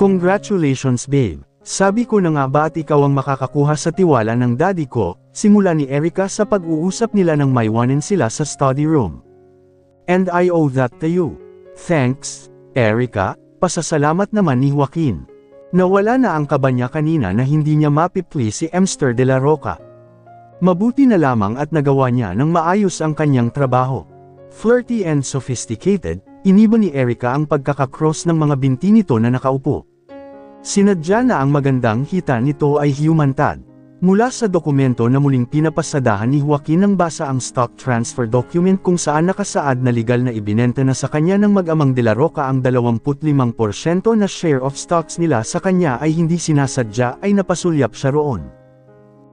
Congratulations babe. Sabi ko na nga ba at ikaw ang makakakuha sa tiwala ng daddy ko, simula ni Erica sa pag-uusap nila ng maiwanan sila sa study room. And I owe that to you. Thanks, Erica, pasasalamat naman ni Joaquin. Nawala na ang kaba niya kanina na hindi niya mapipli si Mr. De La Roca. Mabuti na lamang at nagawa niya ng maayos ang kanyang trabaho. Flirty and sophisticated, iniba ni Erica ang pagkakakross ng mga binti nito na nakaupo. Sinadya na ang magandang hita nito ay humantad. Mula sa dokumento na muling pinapasadahan ni Joaquin nang basa ang stock transfer document kung saan nakasaad na legal na ibinenta na sa kanya ng mag-amang De La Roca ang 25% na share of stocks nila sa kanya ay hindi sinasadya ay napasulyap siya roon.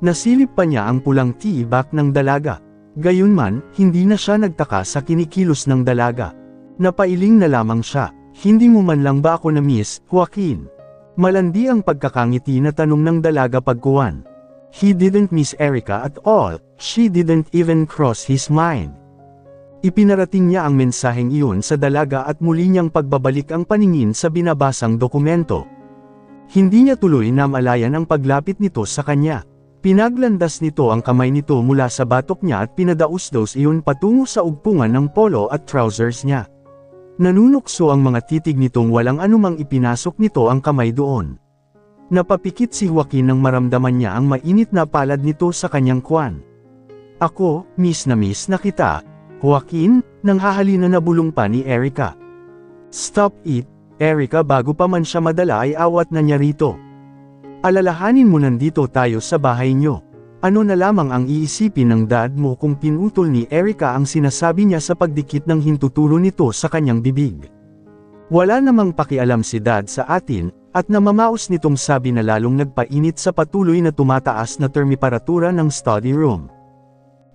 Nasilip pa niya ang pulang tibak ng dalaga. Gayunman, hindi na siya nagtaka sa kinikilos ng dalaga. Napailing na lamang siya. Hindi mo man lang ba ako na-miss, Joaquin? Malandi ang pagkakangiti na tanong ng dalaga pagkuwan. He didn't miss Erica at all, she didn't even cross his mind. Ipinarating niya ang mensaheng iyon sa dalaga at muli niyang pagbabalik ang paningin sa binabasang dokumento. Hindi niya tuloy na malayan ang paglapit nito sa kanya. Pinaglandas nito ang kamay nito mula sa batok niya at pinadaus-daus iyon patungo sa ugpungan ng polo at trousers niya. Nanunukso ang mga titig nitong walang anumang ipinasok nito ang kamay doon. Napapikit si Joaquin nang maramdaman niya ang mainit na palad nito sa kanyang kwan. Ako, miss na kita, Joaquin, nang hahalina na bulong pa ni Erica. Stop it, Erica, bago pa man siya madala ay awat na niya rito. Alalahanin mo nandito tayo sa bahay niyo. Ano na lamang ang iisipin ng dad mo kung pinutol ni Erica ang sinasabi niya sa pagdikit ng hintutulo nito sa kanyang bibig. Wala namang pakialam si dad sa atin, at namamaos nitong sabi na lalong nagpainit sa patuloy na tumataas na termiparatura ng study room.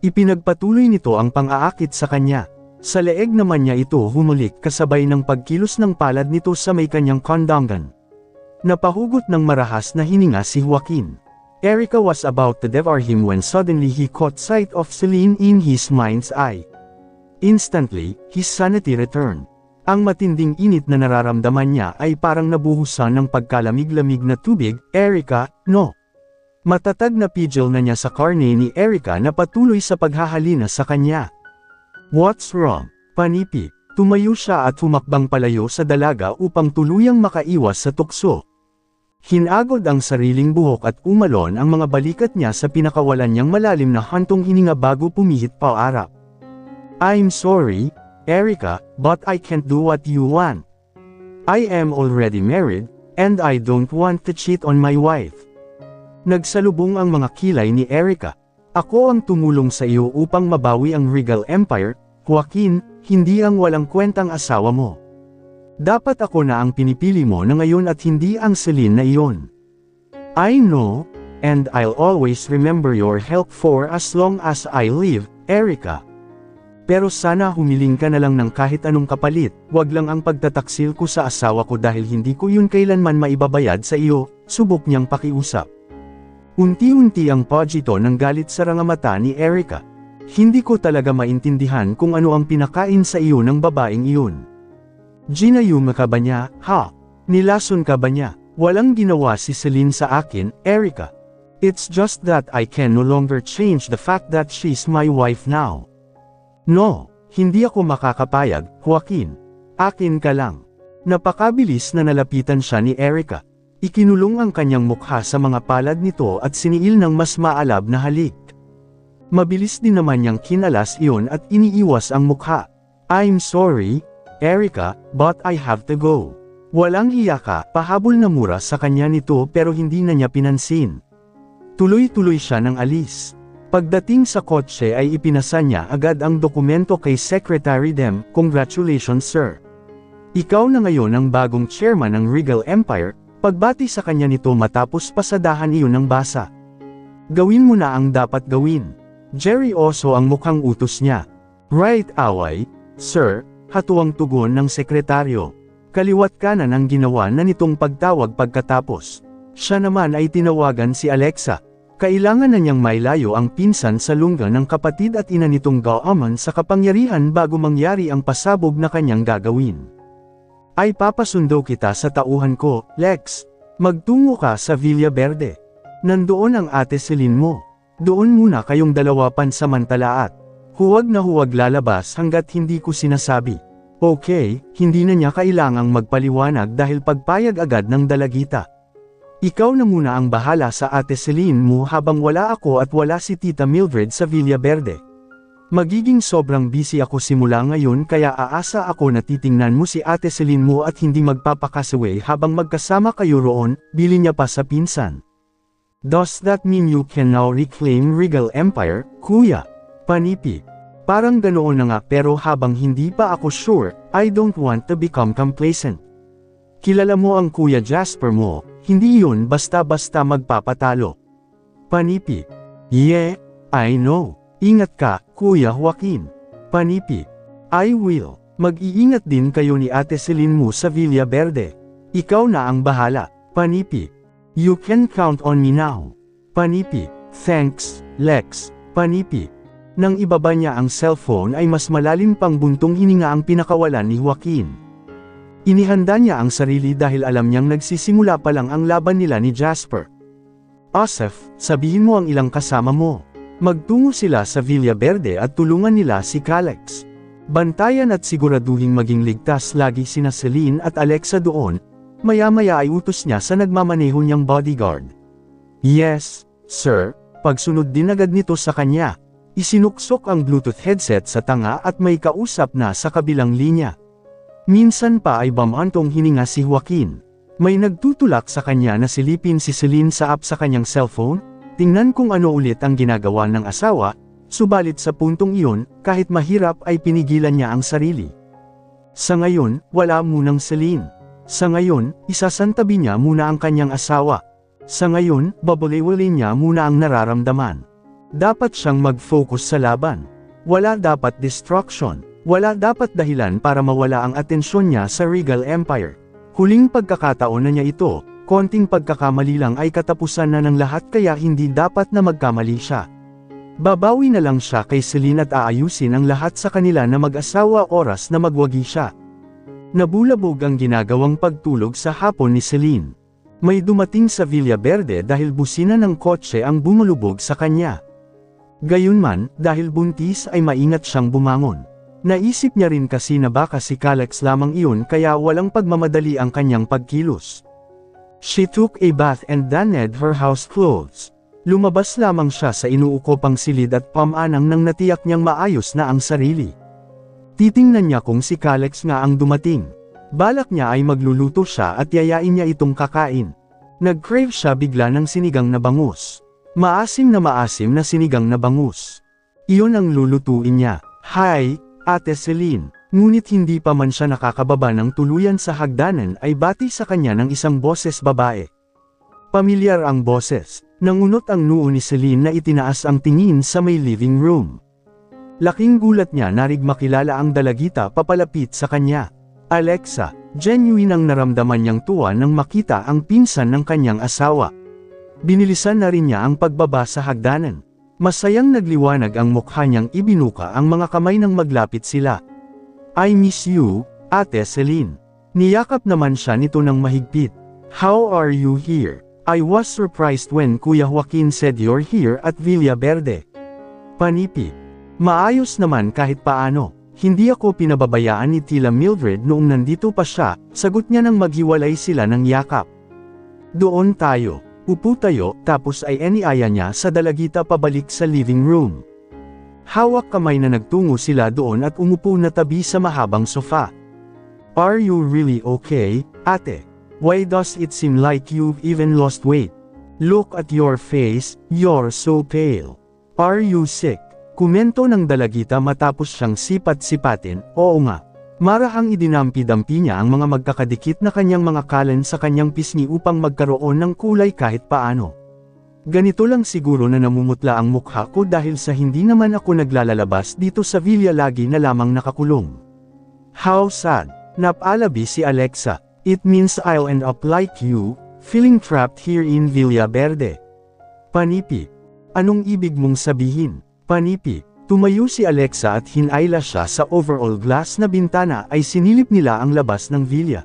Ipinagpatuloy nito ang pang-aakit sa kanya. Sa leeg naman niya ito humulik kasabay ng pagkilos ng palad nito sa may kanyang kondongan. Napahugot ng marahas na hininga si Joaquin. Erica was about to devour him when suddenly he caught sight of Celine in his mind's eye. Instantly, his sanity returned. Ang matinding init na nararamdaman niya ay parang nabuhusan ng pagkalamig-lamig na tubig. Erica, no. Matatag na pigil na niya sa karne ni Erica na patuloy sa paghahalina sa kanya. What's wrong? Panipi. Tumayo siya at humakbang palayo sa dalaga upang tuluyang makaiwas sa tukso. Hinagod ang sariling buhok at umalon ang mga balikat niya sa pinakawalan niyang malalim na hantong hininga bago pumihit paarap. I'm sorry, Erica, but I can't do what you want. I am already married, and I don't want to cheat on my wife. Nagsalubong ang mga kilay ni Erica. Ako ang tumulong sa iyo upang mabawi ang Regal Empire, Joaquin, hindi ang walang kwentang asawa mo. Dapat ako na ang pinipili mo na ngayon at hindi ang Celine na iyon. I know, and I'll always remember your help for as long as I live, Erica. Pero sana humiling ka na lang ng kahit anong kapalit, wag lang ang pagtataksil ko sa asawa ko dahil hindi ko yun kailanman maibabayad sa iyo, subok niyang pakiusap. Unti-unti ang pagito ng galit sa rangamata ni Erica. Hindi ko talaga maintindihan kung ano ang pinakain sa iyo ng babaeng iyon. Ginayuma ka ba niya, ha? Nilason ka ba niya? Walang ginawa si Celine sa akin, Erica. It's just that I can no longer change the fact that she's my wife now. No, hindi ako makakapayag, Joaquin. Akin ka lang. Napakabilis na nalapitan siya ni Erica. Ikinulong ang kanyang mukha sa mga palad nito at siniil ng mas maalab na halik. Mabilis din naman niyang kinalas iyon at iniiwas ang mukha. I'm sorry, Erica, but I have to go. Walang hiya ka, pahabol na mura sa kanya nito pero hindi na niya pinansin. Tuloy-tuloy siya ng alis. Pagdating sa kotse ay ipinasa niya agad ang dokumento kay Secretary Dem. Congratulations sir. Ikaw na ngayon ang bagong chairman ng Regal Empire, pagbati sa kanya nito matapos pasadahan iyon ng basa. Gawin mo na ang dapat gawin. Jerry Oso ang mukhang utos niya. Right away, sir. Hatuwang tugon ng sekretaryo. Kaliwat kanan ang ginawa na nitong pagtawag pagkatapos. Siya naman ay tinawagan si Alexa. Kailangan na niyang mailayo ang pinsan sa lungga ng kapatid at ina nitong Gaaman sa kapangyarihan bago mangyari ang pasabog na kanyang gagawin. Ay papasundo kita sa tauhan ko, Lex. Magtungo ka sa Villa Verde. Nandoon ang ate Celine mo. Doon muna kayong dalawa pansamantala at huwag na huwag lalabas hanggat hindi ko sinasabi. Okay, hindi na niya kailangang magpaliwanag dahil pagpayag agad ng dalagita. Ikaw na muna ang bahala sa ate Celine mo habang wala ako at wala si Tita Mildred sa Villa Verde. Magiging sobrang busy ako simula ngayon kaya aasa ako na titingnan mo si ate Celine mo at hindi magpapakasaway habang magkasama kayo roon, bili niya pa sa pinsan. Does that mean you can now reclaim Regal Empire, kuya? Panipi. Parang ganoon na nga pero habang hindi pa ako sure, I don't want to become complacent. Kilala mo ang kuya Jasper mo, hindi yun basta-basta magpapatalo. Panipi. Yeah, I know. Ingat ka, Kuya Joaquin. Panipi. I will. Mag-iingat din kayo ni Ate Celine mo sa Villa Verde. Ikaw na ang bahala. Panipi. You can count on me now. Panipi. Thanks, Lex. Panipi. Nang ibaba niya ang cellphone ay mas malalim pang buntong hininga ang pinakawalan ni Joaquin. Inihanda niya ang sarili dahil alam niyang nagsisimula pa lang ang laban nila ni Jasper. Asaf, sabihin mo ang ilang kasama mo. Magtungo sila sa Villa Verde at tulungan nila si Calex. Bantayan at siguraduhing maging ligtas lagi sina Celine at Alexa doon, maya-maya ay utos niya sa nagmamaneho niyang bodyguard. Yes, sir, pagsunod din agad nito sa kanya. Isinuksok ang Bluetooth headset sa tanga at may kausap na sa kabilang linya. Minsan pa ay bamantong hininga si Joaquin. May nagtutulak sa kanya na silipin si Celine sa app sa kanyang cellphone. Tingnan kung ano ulit ang ginagawa ng asawa, subalit sa puntong iyon, kahit mahirap ay pinigilan niya ang sarili. Sa ngayon, wala munang Celine. Sa ngayon, isasantabi niya muna ang kanyang asawa. Sa ngayon, babaliwalin niya muna ang nararamdaman. Dapat siyang mag-focus sa laban. Wala dapat distraction. Wala dapat dahilan para mawala ang atensyon niya sa Regal Empire. Huling pagkakataon na niya ito. Konting pagkakamali lang ay katapusan na ng lahat kaya hindi dapat na magkamali siya. Babawi na lang siya kay Celine at aayusin ang lahat sa kanila na mag-asawa oras na magwagi siya. Nabulabog ang ginagawang pagtulog sa hapon ni Celine. May dumating sa Villa Verde dahil busina ng kotse ang bumulubog sa kanya. Gayunman, dahil buntis ay maingat siyang bumangon. Naisip niya rin kasi na baka si Calex lamang iyon kaya walang pagmamadali ang kanyang pagkilos. She took a bath and donned her house clothes. Lumabas lamang siya sa inuukopang silid at pamanang nang natiyak niyang maayos na ang sarili. Titingnan niya kung si Calex nga ang dumating. Balak niya ay magluluto siya at yayain niya itong kakain. Nag-crave siya bigla ng sinigang na bangus. Maasim na sinigang na bangus. Iyon ang lulutuin niya. Hi, Ate Celine. Ngunit hindi pa man siya nakakababa ng tuluyan sa hagdanan ay bati sa kanya ng isang boses babae. Pamilyar ang boses. Nangunot ang noo ni Celine na itinaas ang tingin sa may living room. Laking gulat niya narig makilala ang dalagita papalapit sa kanya. Alexa, genuine ang naramdaman niyang tuwa nang makita ang pinsan ng kanyang asawa. Binilisan na rin niya ang pagbaba sa hagdanan. Masayang nagliwanag ang mukha niyang ibinuka ang mga kamay nang maglapit sila. I miss you, Ate Celine. Niyakap naman siya nito ng mahigpit. How are you here? I was surprised when Kuya Joaquin said you're here at Villa Verde. Panipi. Maayos naman kahit paano. Hindi ako pinababayaan ni Tila Mildred noong nandito pa siya, sagot niya nang maghiwalay sila ng yakap. Doon tayo. Upo tayo, tapos ay iniaya niya sa dalagita pabalik sa living room. Hawak kamay na nagtungo sila doon at umupo na tabi sa mahabang sofa. Are you really okay, ate? Why does it seem like you've even lost weight? Look at your face, you're so pale. Are you sick? Komento ng dalagita matapos siyang sipat-sipatin, oo nga. Marahang idinampi-dampi niya ang mga magkakadikit na kanyang mga kalan sa kanyang pisngi upang magkaroon ng kulay kahit paano. Ganito lang siguro na namumutla ang mukha ko dahil sa hindi naman ako naglalalabas dito sa villa lagi na lamang nakakulong. How sad. Napalabi si Alexa. It means I'll end up like you, feeling trapped here in Villa Verde. Panipi. Anong ibig mong sabihin? Panipi. Tumayo si Alexa at hinayla siya sa overall glass na bintana ay sinilip nila ang labas ng villa.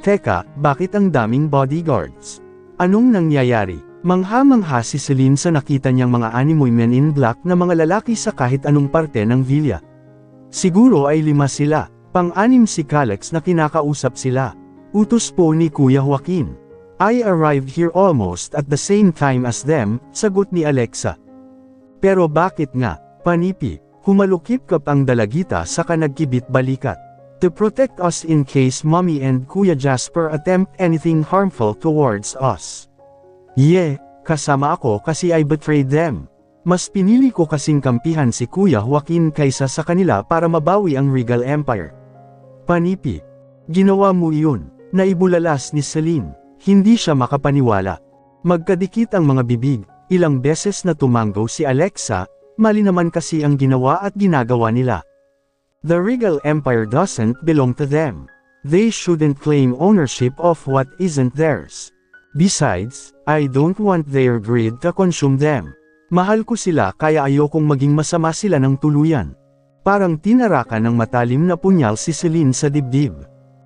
Teka, bakit ang daming bodyguards? Anong nangyayari? Mangha-mangha si Celine sa nakita niyang mga animoy men in black na mga lalaki sa kahit anong parte ng villa. Siguro ay 5 sila, pang-anim si Calex na kinakausap sila. Utos po ni Kuya Joaquin. I arrived here almost at the same time as them, sagot ni Alexa. Pero bakit nga, Panipi? Humalukip-kap ang dalagita saka nagkibit balikat. To protect us in case Mommy and Kuya Jasper attempt anything harmful towards us. Kasama ako kasi I betrayed them. Mas pinili ko kasing kampihan si Kuya Joaquin kaysa sa kanila para mabawi ang Regal Empire. Panipi. Ginawa mo iyon. Naibulalas ni Celine. Hindi siya makapaniwala. Magkadikit ang mga bibig, ilang beses na tumanggaw si Alexa, mali naman kasi ang ginawa at ginagawa nila. The Regal Empire doesn't belong to them. They shouldn't claim ownership of what isn't theirs. Besides, I don't want their greed to consume them. Mahal ko sila kaya ayokong maging masama sila ng tuluyan. Parang tinarakan ng matalim na punyal si Celine sa dibdib.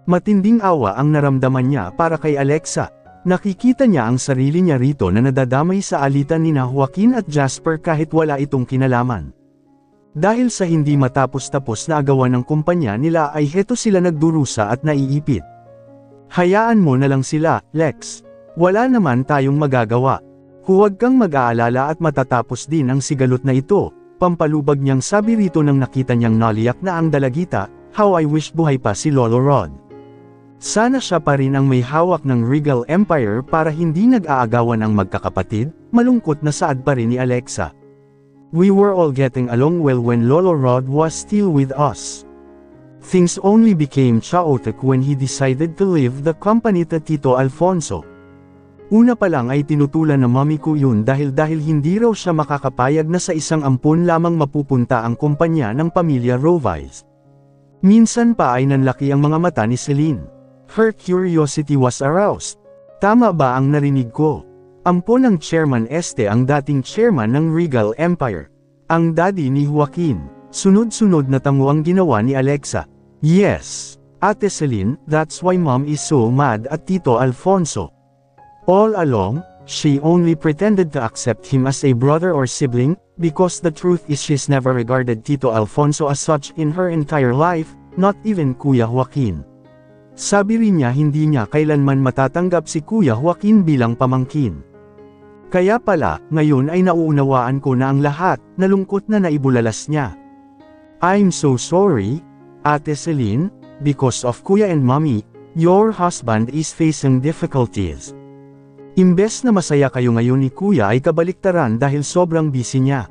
Matinding awa ang naramdaman niya para kay Alexa. Nakikita niya ang sarili niya rito na nadadamay sa alitan nina Joaquin at Jasper kahit wala itong kinalaman. Dahil sa hindi matapos-tapos na agawan ng kumpanya nila ay heto sila nagdurusa at naiipit. Hayaan mo na lang sila, Lex. Wala naman tayong magagawa. Huwag kang mag-aalala at matatapos din ang sigalot na ito. Pampalubag niyang sabi rito nang nakita niyang naliyak na ang dalagita. How I wish buhay pa si Lolo Rod. Sana siya pa rin ang may hawak ng Regal Empire para hindi nag-aagawan ang magkakapatid. Malungkot na saad pa rin ni Alexa. We were all getting along well when Lolo Rod was still with us. Things only became chaotic when he decided to leave the company to Tito Alfonso. Una pa lang ay tinutulan na mami ko yun dahil hindi raw siya makakapayag na sa isang ampon lamang mapupunta ang kumpanya ng pamilya Rovice. Minsan pa ay nanlaki ang mga mata ni Celine. Her curiosity was aroused. Tama ba ang narinig ko? Ampon ng Chairman Este ang dating chairman ng Regal Empire. Ang daddy ni Joaquin. Sunod-sunod na tango ang ginawa ni Alexa. Yes, Ate Celine, that's why Mom is so mad at Tito Alfonso. All along, she only pretended to accept him as a brother or sibling, because the truth is she's never regarded Tito Alfonso as such in her entire life, not even Kuya Joaquin. Sabi rin niya hindi niya kailanman matatanggap si Kuya Joaquin bilang pamangkin. Kaya pala, ngayon ay nauunawaan ko na ang lahat, nalungkot na naibulalas niya. I'm so sorry, Ate Celine, because of Kuya and Mommy, your husband is facing difficulties. Imbes na masaya kayo ngayon ni Kuya ay kabaliktaran dahil sobrang busy niya.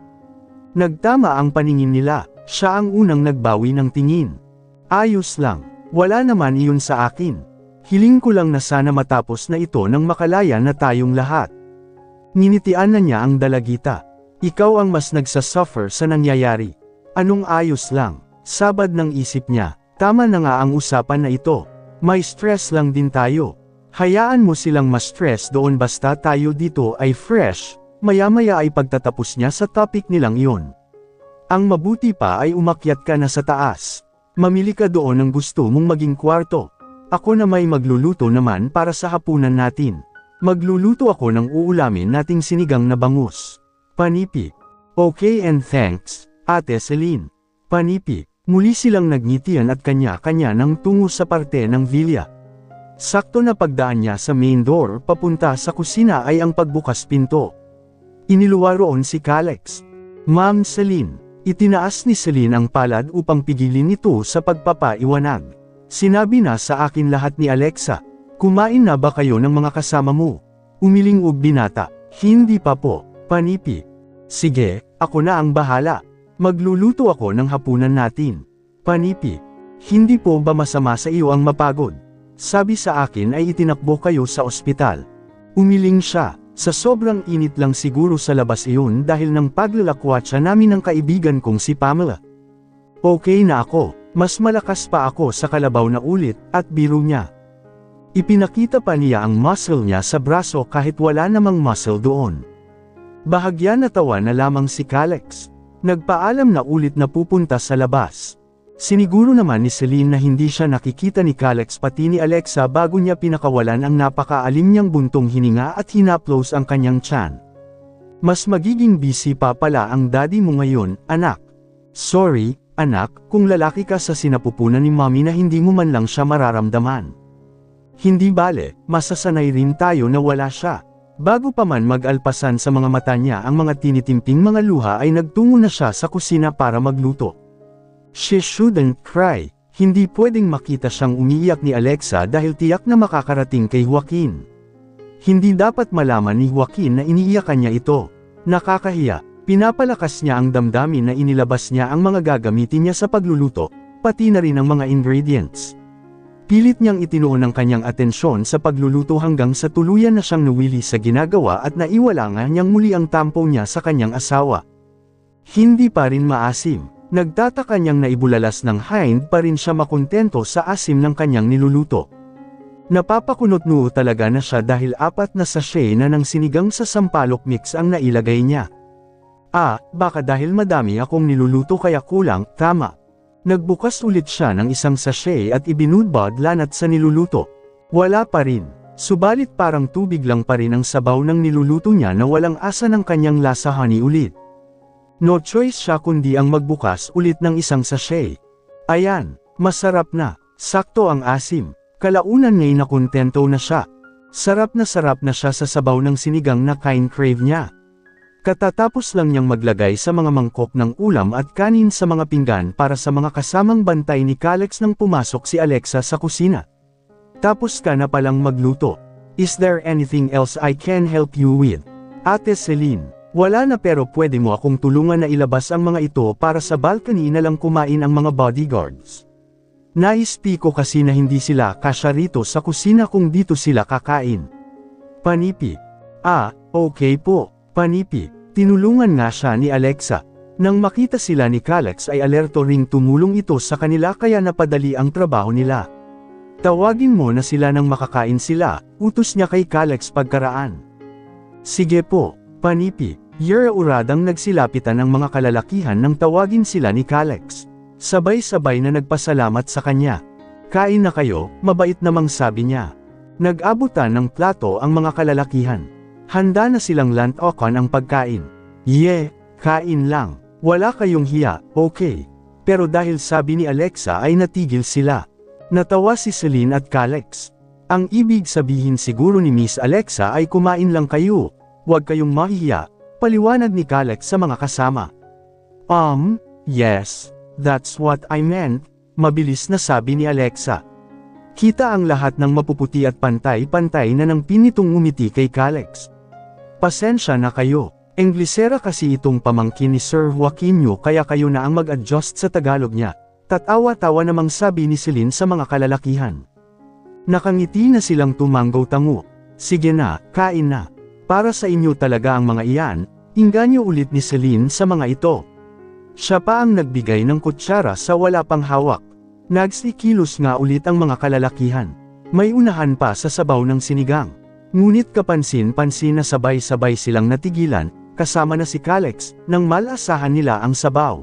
Nagtama ang paningin nila, siya ang unang nagbawi ng tingin. Ayos lang. Wala naman iyon sa akin. Hiling ko lang na sana matapos na ito nang makalaya na tayong lahat. Ninitian na niya ang dalagita. Ikaw ang mas nagsasuffer sa nangyayari. Anong ayos lang? Sabad ng isip niya. Tama na nga ang usapan na ito. May stress lang din tayo. Hayaan mo silang ma-stress doon basta tayo dito ay fresh. Maya-maya ay pagtatapos niya sa topic nilang iyon. Ang mabuti pa ay umakyat ka na sa taas. Mamili ka doon ng gusto mong maging kwarto. Ako na may magluluto naman para sa hapunan natin. Magluluto ako ng uulamin nating sinigang na bangus. Panipi. Okay and thanks, Ate Celine. Panipi. Muli silang nagngitian at kanya-kanya nang tungo sa parte ng villa. Sakto na pagdaan niya sa main door papunta sa kusina ay ang pagbukas pinto. Iniluwa roon si Calex. Ma'am Celine. Itinaas ni Celine ang palad upang pigilin ito sa pagpapaiwanag. Sinabi na sa akin lahat ni Alexa. Kumain na ba kayo ng mga kasama mo? Umilingog binata. Hindi pa po, Panipi. Sige, ako na ang bahala. Magluluto ako ng hapunan natin. Panipi. Hindi po ba masama sa iyo ang mapagod? Sabi sa akin ay itinakbo kayo sa ospital. Umiling siya. Sa sobrang init lang siguro sa labas iyon dahil ng paglalakwatsa namin ng kaibigan kong si Pamela. Okay na ako, mas malakas pa ako sa kalabaw na ulit at biro niya. Ipinakita pa niya ang muscle niya sa braso kahit wala namang muscle doon. Bahagya natawa na lamang si Calex. Nagpaalam na ulit na pupunta sa labas. Siniguro naman ni Celine na hindi siya nakikita ni Calex pati ni Alexa bago niya pinakawalan ang napakaalim niyang buntong hininga at hinaplos ang kanyang tiyan. Mas magiging busy pa pala ang daddy mo ngayon, anak. Sorry, anak, kung lalaki ka sa sinapupunan ni mommy na hindi mo man lang siya mararamdaman. Hindi bale, masasanay rin tayo na wala siya. Bago pa man mag-alpasan sa mga mata niya ang mga tinitimping mga luha ay nagtungo na siya sa kusina para magluto. She shouldn't cry. Hindi pwedeng makita siyang umiiyak ni Alexa dahil tiyak na makakarating kay Joaquin. Hindi dapat malaman ni Joaquin na iniiyakan niya ito. Nakakahiya, pinapalakas niya ang damdamin na inilabas niya ang mga gagamitin niya sa pagluluto, pati na rin ang mga ingredients. Pilit niyang itinuon ang kanyang atensyon sa pagluluto hanggang sa tuluyan na siyang nawili sa ginagawa at naiwala nga niyang muli ang tampo niya sa kanyang asawa. Hindi pa rin maasim. Nagtataka niyang naibulalas ng hind pa rin siya makontento sa asim ng kanyang niluluto. Napapakunot-noo talaga na siya dahil 4 na sachet na ng sinigang sa sampalok mix ang nailagay niya. Baka dahil madami akong niluluto kaya kulang, tama. Nagbukas ulit siya ng isang sachet at ibinudbad lanat sa niluluto. Wala pa rin. Subalit parang tubig lang pa rin ang sabaw ng niluluto niya na walang asa ng kanyang lasa honey ulit. No choice siya kundi ang magbukas ulit ng isang sachet. Ayan, masarap na. Sakto ang asim. Kalaunan nga'y nakontento na siya. Sarap na siya sa sabaw ng sinigang na crave niya. Katatapos lang niyang maglagay sa mga mangkok ng ulam at kanin sa mga pinggan para sa mga kasamang bantay ni Calex nang pumasok si Alexa sa kusina. Tapos ka na palang magluto. Is there anything else I can help you with? Ate Celine, wala na pero pwede mo akong tulungan na ilabas ang mga ito para sa balcony na lang kumain ang mga bodyguards. Naispi ko kasi na hindi sila kasya rito sa kusina kung dito sila kakain. Panipi. Okay po. Panipi, tinulungan nga siya ni Alexa. Nang makita sila ni Calex ay alerto ring tumulong ito sa kanila kaya napadali ang trabaho nila. Tawagin mo na sila nang makakain sila, utos niya kay Calex pagkaraan. Sige po, Panipi, uradang nagsilapitan ang mga kalalakihan nang tawagin sila ni Calex. Sabay-sabay na nagpasalamat sa kanya. Kain na kayo, mabait namang sabi niya. Nag-abutan ng plato ang mga kalalakihan. Handa na silang lantokan ang pagkain. Kain lang. Wala kayong hiya, okay. Pero dahil sabi ni Alexa ay natigil sila. Natawa si Celine at Calex. Ang ibig sabihin siguro ni Miss Alexa ay kumain lang kayo. Huwag kayong mahihiya, paliwanag ni Calex sa mga kasama. Yes, that's what I meant, mabilis na sabi ni Alexa. Kita ang lahat ng mapuputi at pantay-pantay na nang pinitong umiti kay Calex. Pasensya na kayo, Englisera kasi itong pamangkin ni Sir Joaquinio kaya kayo na ang mag-adjust sa Tagalog niya. Tatawa-tawa namang sabi ni Celine sa mga kalalakihan. Nakangiti na silang tumanggo-tango. Sige na, kain na. Para sa inyo talaga ang mga iyan, inganyo ulit ni Celine sa mga ito. Siya pa ang nagbigay ng kutsara sa wala pang hawak. Nagsikilos nga ulit ang mga kalalakihan. May unahan pa sa sabaw ng sinigang. Ngunit kapansin-pansin na sabay-sabay silang natigilan, kasama na si Calex, nang malasahan nila ang sabaw.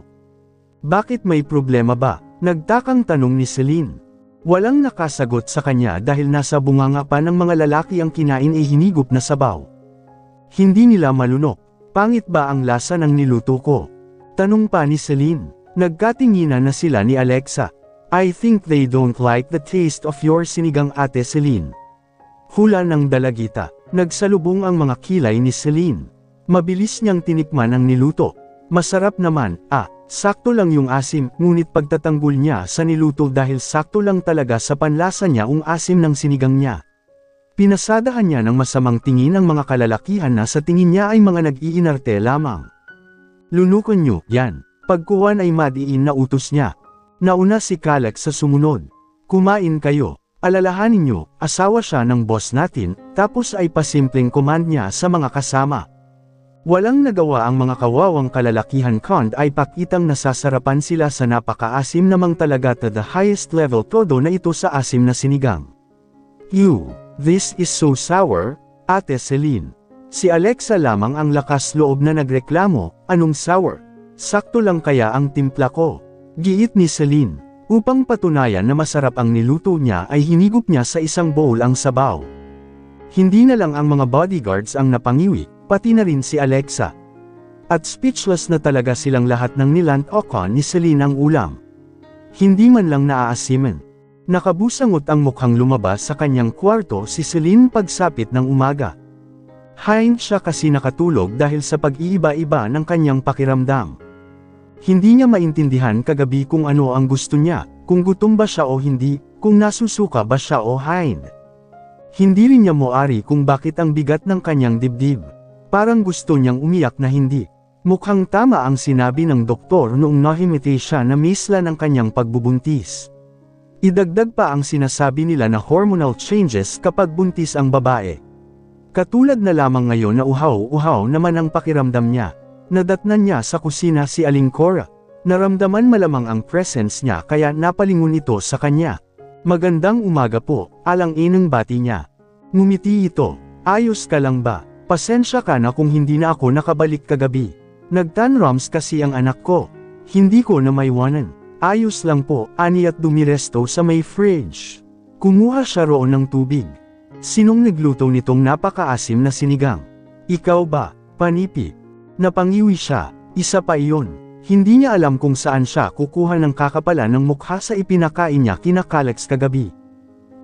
Bakit may problema ba? Nagtakang tanong ni Celine. Walang nakasagot sa kanya dahil nasa bunganga pa ng mga lalaki ang kinain ay hinigop na sabaw. Hindi nila malunok. Pangit ba ang lasa ng niluto ko? Tanong pa ni Celine. Nagkatinginan na sila ni Alexa. I think they don't like the taste of your sinigang, Ate Celine. Hula ng dalagita. Nagsalubong ang mga kilay ni Celine. Mabilis niyang tinikman ang niluto. Masarap naman, sakto lang yung asim, ngunit pagtatanggol niya sa niluto dahil sakto lang talaga sa panlasa niya ang asim ng sinigang niya. Pinasadahan niya ng masamang tingin ang mga kalalakihan na sa tingin niya ay mga nag-iinarte lamang. Lunukan niyo, yan. Pagkuhan ay madiin na utos niya. Nauna si Calex sa sumunod. Kumain kayo. Alalahanin niyo, asawa siya ng boss natin, tapos ay pasimpleng command niya sa mga kasama. Walang nagawa ang mga kawawang kalalakihan kundi ay pakitang nasasarapan sila sa napakaasim namang talaga to the highest level todo na ito sa asim na sinigang. This is so sour, Ate Celine. Si Alexa lamang ang lakas loob na nagreklamo, anong sour? Sakto lang kaya ang timpla ko. Giit ni Celine. Upang patunayan na masarap ang niluto niya ay hinigop niya sa isang bowl ang sabaw. Hindi na lang ang mga bodyguards ang napangiwi, pati na rin si Alexa. At speechless na talaga silang lahat ng nilantokan ni Celine ang ulam. Hindi man lang naaasiman. Nakabusangot ang mukhang lumabas sa kanyang kwarto si Celine pagsapit ng umaga. Hain siya kasi nakatulog dahil sa pag-iiba-iba ng kanyang pakiramdam. Hindi niya maintindihan kagabi kung ano ang gusto niya, kung gutom ba siya o hindi, kung nasusuka ba siya o hain. Hindi rin niya moari kung bakit ang bigat ng kanyang dibdib. Parang gusto niyang umiyak na hindi. Mukhang tama ang sinabi ng doktor noong nahimiti siya na misla ng kanyang pagbubuntis. Idagdag pa ang sinasabi nila na hormonal changes kapag buntis ang babae. Katulad na lamang ngayon na uhaw-uhaw naman ang pakiramdam niya. Nadatnan niya sa kusina si Aling Cora. Naramdaman malamang ang presence niya kaya napalingon ito sa kanya. Magandang umaga po, alang-inang bati niya. Ngumiti ito. Ayos ka lang ba? Pasensya ka na kung hindi na ako nakabalik kagabi. Nagtanrums kasi ang anak ko. Hindi ko na maiwanan. Ayos lang po, ani at dumiresto sa may fridge. Kumuha siya roon ng tubig. Sinong nagluto nitong napakaasim na sinigang? Ikaw ba, Panipi? Napangiwi siya, isa pa iyon. Hindi niya alam kung saan siya kukuha ng kakapalan ng mukha sa ipinakain niya kina Kalex kagabi.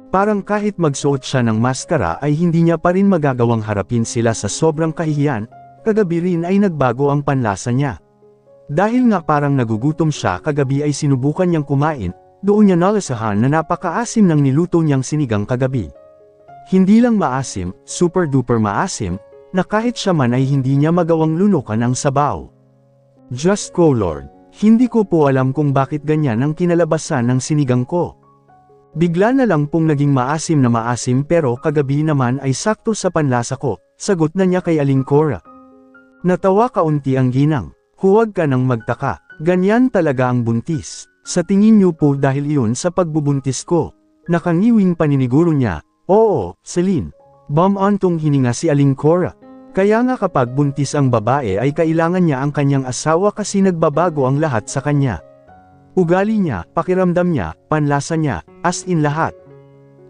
Parang kahit magsuot siya ng maskara ay hindi niya pa rin magagawang harapin sila sa sobrang kahihiyan, kagabi rin ay nagbago ang panlasa niya. Dahil nga parang nagugutom siya kagabi ay sinubukan niyang kumain, doon niya nalasahan na napakaasim ng niluto niyang sinigang kagabi. Hindi lang maasim, super duper maasim, na kahit siya man ay hindi niya magawang lunukan ang sabaw. Just go Lord, hindi ko po alam kung bakit ganyan ang kinalabasan ng sinigang ko. Bigla na lang pong naging maasim na maasim pero kagabi naman ay sakto sa panlasa ko, sagot na niya kay Aling Cora. Natawa kaunti ang ginang, huwag ka nang magtaka, ganyan talaga ang buntis. Sa tingin niyo po dahil iyon sa pagbubuntis ko. Nakangiwing paniniguro niya, oo, Celine. Bumantong hininga si Aling Cora. Kaya nga kapag buntis ang babae ay kailangan niya ang kanyang asawa kasi nagbabago ang lahat sa kanya. Ugali niya, pakiramdam niya, panlasa niya, as in lahat.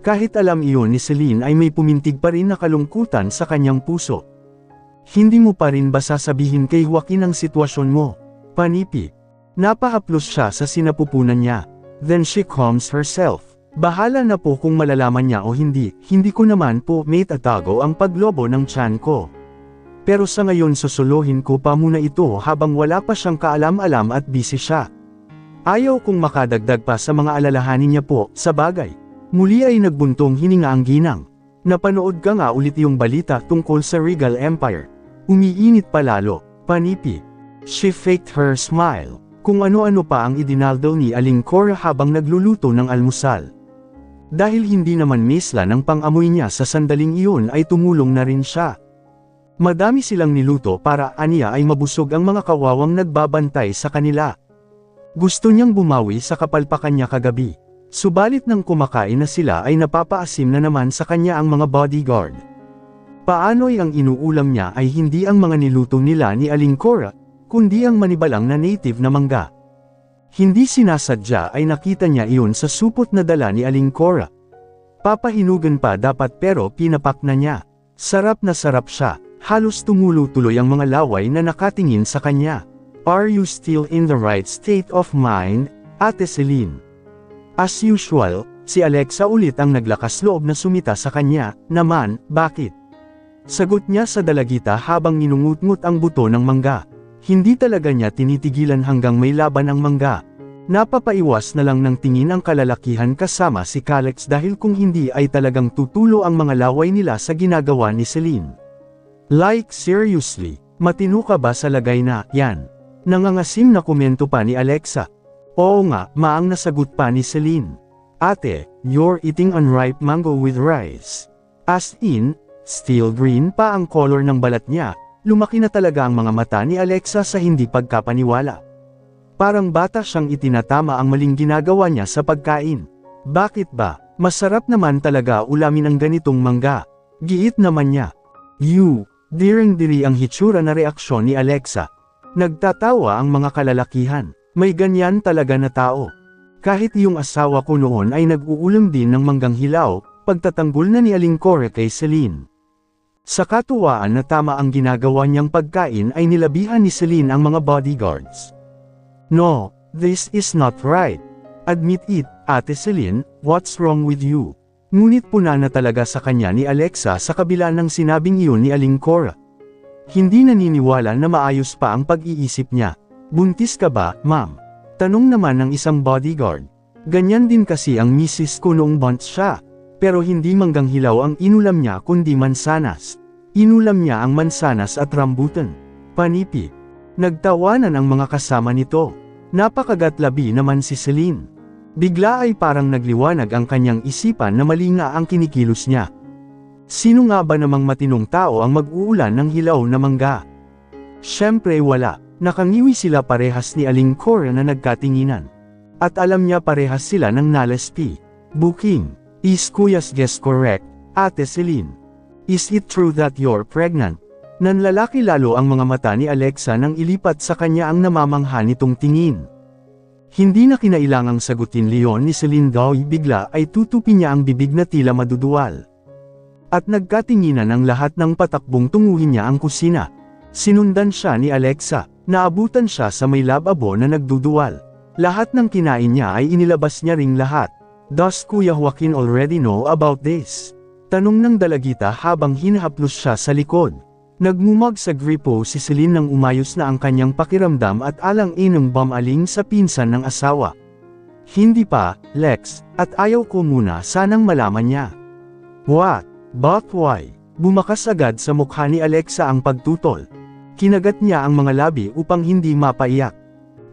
Kahit alam iyon ni Celine ay may pumintig pa rin na kalungkutan sa kanyang puso. Hindi mo pa rin ba sasabihin kay Joaquin ang sitwasyon mo? Panipi. Napahaplos siya sa sinapupunan niya. Then she calms herself. Bahala na po kung malalaman niya o hindi, hindi ko naman po may tatago ang paglobo ng tiyan ko. Pero sa ngayon susuluhin ko pa muna ito habang wala pa siyang kaalam-alam at busy siya. Ayaw kong makadagdag pa sa mga alalahanin niya po, sa bagay. Muli ay nagbuntong hininga ang ginang. Napanood ka nga ulit yung balita tungkol sa Regal Empire. Umiinit pa lalo, Panipi. She faked her smile. Kung ano-ano pa ang idinaldaw ni Aling Cora habang nagluluto ng almusal. Dahil hindi naman misla ng pang-amoy niya sa sandaling iyon ay tumulong na rin siya. Madami silang niluto para aniya ay mabusog ang mga kawawang nagbabantay sa kanila. Gusto niyang bumawi sa kapalpakan niya kagabi. Subalit nang kumakain na sila ay napapaasim na naman sa kanya ang mga bodyguard. Paano'y ang inuulam niya ay hindi ang mga niluto nila ni Aling Cora, kundi ang manibalang na native na mangga. Hindi sinasadya ay nakita niya iyon sa supot na dala ni Aling Cora. Papahinugan pa dapat pero pinapak na niya. Sarap na sarap siya. Halos tumulo-tuloy ang mga laway na nakatingin sa kanya. Are you still in the right state of mind, Ate Celine? As usual, si Alexa ulit ang naglakas loob na sumita sa kanya, naman, bakit? Sagot niya sa dalagita habang ninungut-ngut ang buto ng mangga. Hindi talaga niya tinitigilan hanggang may laban ang mangga. Napapaiwas na lang ng tingin ang kalalakihan kasama si Kalex dahil kung hindi ay talagang tutulo ang mga laway nila sa ginagawa ni Celine. Like seriously, matino ka ba sa lagay na, yan? Nangangasim na komento pa ni Alexa. Oo nga, maang nasagot pa ni Celine. Ate, you're eating unripe mango with rice. As in, steel green pa ang color ng balat niya, lumaki na talaga ang mga mata ni Alexa sa hindi pagkapaniwala. Parang bata siyang itinatama ang maling ginagawa niya sa pagkain. Bakit ba? Masarap naman talaga ulamin ang ganitong mangga. Giit naman niya. Direng-diri ang hitsura na reaksyon ni Alexa. Nagtatawa ang mga kalalakihan. May ganyan talaga na tao. Kahit yung asawa ko noon ay nag-uulam din ng manggang hilaw, pagtatanggol na ni Aling Cora kay Celine. Sa katuwaan na tama ang ginagawa niyang pagkain ay nilabihan ni Celine ang mga bodyguards. No, this is not right. Admit it, Ate Celine, what's wrong with you? Ngunit puna na talaga sa kanya ni Alexa sa kabila ng sinabing iyon ni Aling Cora. Hindi naniniwala na maayos pa ang pag-iisip niya. Buntis ka ba, ma'am? Tanong naman ng isang bodyguard. Ganyan din kasi ang misis ko noong buntis siya. Pero hindi manggang hilaw ang inulam niya kundi mansanas. Inulam niya ang mansanas at rambutan. Panipi. Nagtawanan ang mga kasama nito. Napakagatlabi naman si Celine. Bigla ay parang nagliwanag ang kanyang isipan na mali nga ang kinikilos niya. Sino nga ba namang matinong tao ang mag-uulan ng hilaw na mangga? Siyempre wala. Nakangiwi sila parehas ni Aling Cora na nagkatinginan. At alam niya parehas sila ng nalaspi. Booking. Is Kuya's guess correct, Ate Celine? Is it true that you're pregnant? Nanlalaki lalo ang mga mata ni Alexa nang ilipat sa kanya ang namamangha nitong tingin. Hindi na kinailangang sagutin Leon ni Celine Doy, bigla ay tutupin niya ang bibig na tila maduduwal. At nagkatinginan ang lahat ng patakbong tunguhin niya ang kusina. Sinundan siya ni Alexa. Naabutan siya sa may lababo na nagduduwal. Lahat ng kinain niya ay inilabas niya ring lahat. Does Kuya Joaquin already know about this? Tanong ng dalagita habang hinahaplos siya sa likod. Nagmumag sa gripo si Celine nang umayos na ang kanyang pakiramdam at alang-inang bumaling sa pinsan ng asawa. Hindi pa, Lex, at ayaw ko muna sanang malaman niya. What? But why? Bumakas agad sa mukha ni Alexa ang pagtutol. Kinagat niya ang mga labi upang hindi mapaiyak.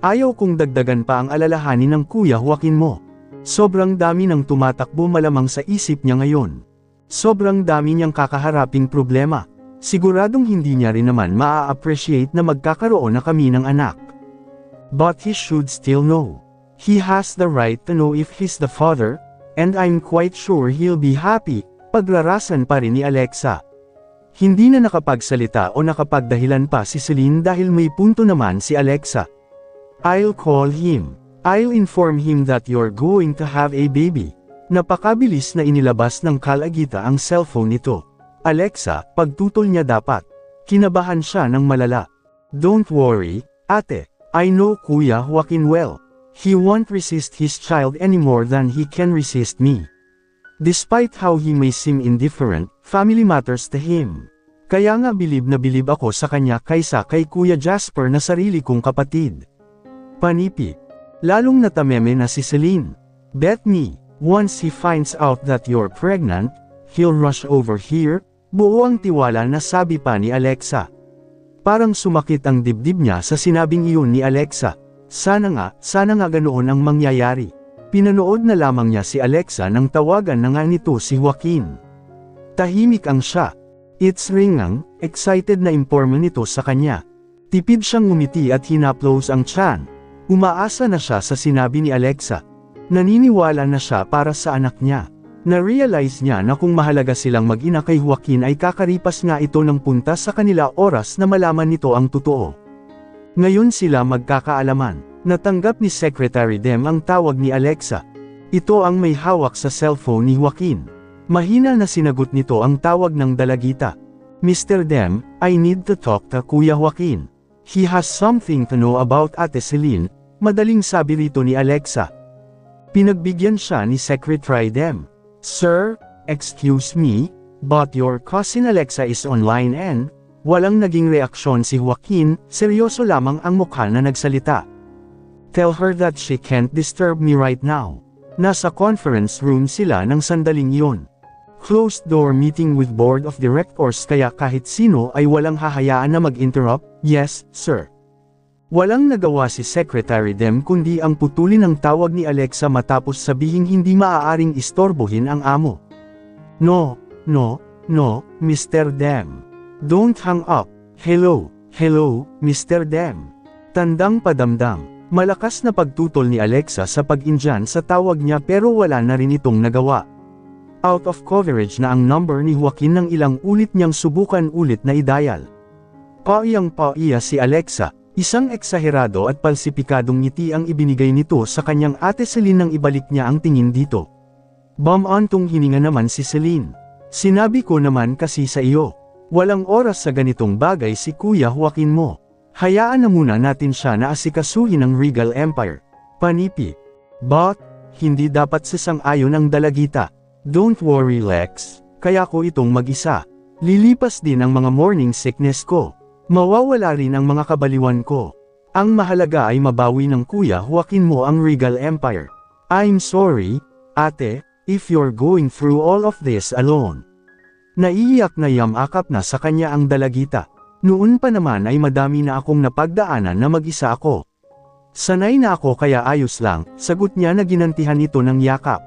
Ayaw kong dagdagan pa ang alalahanin ng Kuya Joaquin mo. Sobrang dami ng tumatakbo malamang sa isip niya ngayon. Sobrang dami niyang kakaharaping problema. Siguradong hindi niya rin naman maa-appreciate na magkakaroon na kami ng anak. But he should still know. He has the right to know if he's the father, and I'm quite sure he'll be happy, pagrarasan pa rin ni Alexa. Hindi na nakapagsalita o nakapagdahilan pa si Celine dahil may punto naman si Alexa. I'll call him. I'll inform him that you're going to have a baby. Napakabilis na inilabas ng kalagita ang cellphone nito. Alexa, pagtutol niya dapat. Kinabahan siya ng malala. Don't worry, ate. I know Kuya Joaquin well. He won't resist his child any more than he can resist me. Despite how he may seem indifferent, family matters to him. Kaya nga bilib na bilib ako sa kanya kaysa kay Kuya Jasper na sarili kong kapatid. Panipi. Lalong natameme na si Celine. Bet me, once he finds out that you're pregnant, he'll rush over here, buo ang tiwala na sabi pa ni Alexa. Parang sumakit ang dibdib niya sa sinabing iyon ni Alexa. Sana nga ganoon ang mangyayari. Pinanood na lamang niya si Alexa nang tawagan na nga nito si Joaquin. Tahimik ang siya. It's ringang, excited na imporma nito sa kanya. Tipid siyang ngumiti at hinaplos ang tiyan. Umaasa na siya sa sinabi ni Alexa. Naniniwala na siya para sa anak niya. Na-realize niya na kung mahalaga silang mag-ina kay Joaquin ay kakaripas nga ito ng punta sa kanila oras na malaman nito ang totoo. Ngayon sila magkakaalaman. Natanggap ni Secretary Dem ang tawag ni Alexa. Ito ang may hawak sa cellphone ni Joaquin. Mahina na sinagot nito ang tawag ng dalagita. Mr. Dem, I need to talk to Kuya Joaquin. He has something to know about Ate Celine, madaling sabi rito ni Alexa. Pinagbigyan siya ni Secretary Dem. Sir, excuse me, but your cousin Alexa is online and... Walang naging reaksyon si Joaquin, seryoso lamang ang mukha na nagsalita. Tell her that she can't disturb me right now. Nasa conference room sila ng sandaling iyon. Closed door meeting with board of directors kaya kahit sino ay walang hahayaan na mag-interrupt. Yes, sir. Walang nagawa si Secretary Dem kundi ang putulin ang tawag ni Alexa matapos sabihing hindi maaaring istorbohin ang amo. No, Mr. Dem. Don't hang up. Hello, Mr. Dem. Tandang padamdam. Malakas na pagtutol ni Alexa sa pag-indyan sa tawag niya pero wala na rin itong nagawa. Out of coverage na ang number ni Joaquin nang ilang ulit niyang subukan ulit na i-dial. Paiyang-paiya si Alexa, Isang eksaherado at palsipikadong ngiti ang ibinigay nito sa kanyang ate Celine nang ibalik niya ang tingin dito. Bumantong hininga naman si Celine. Sinabi ko naman kasi sa iyo. Walang oras sa ganitong bagay si Kuya Joaquin mo. Hayaan na muna natin siya na asikasuhin ng Regal Empire. Panipi. But, hindi dapat sasang-ayon ang dalagita. Don't worry Lex, kaya ko itong mag-isa. Lilipas din ang mga morning sickness ko. Mawawala rin ang mga kabaliwan ko. Ang mahalaga ay mabawi ng Kuya Joaquin mo ang Regal Empire. I'm sorry, ate, if you're going through all of this alone. Naiiyak na yamakap na sa kanya ang dalagita. Noon pa naman ay madami na akong napagdaanan na mag-isa ako. Sanay na ako kaya ayos lang, sagot niya na ginantihan ito ng yakap.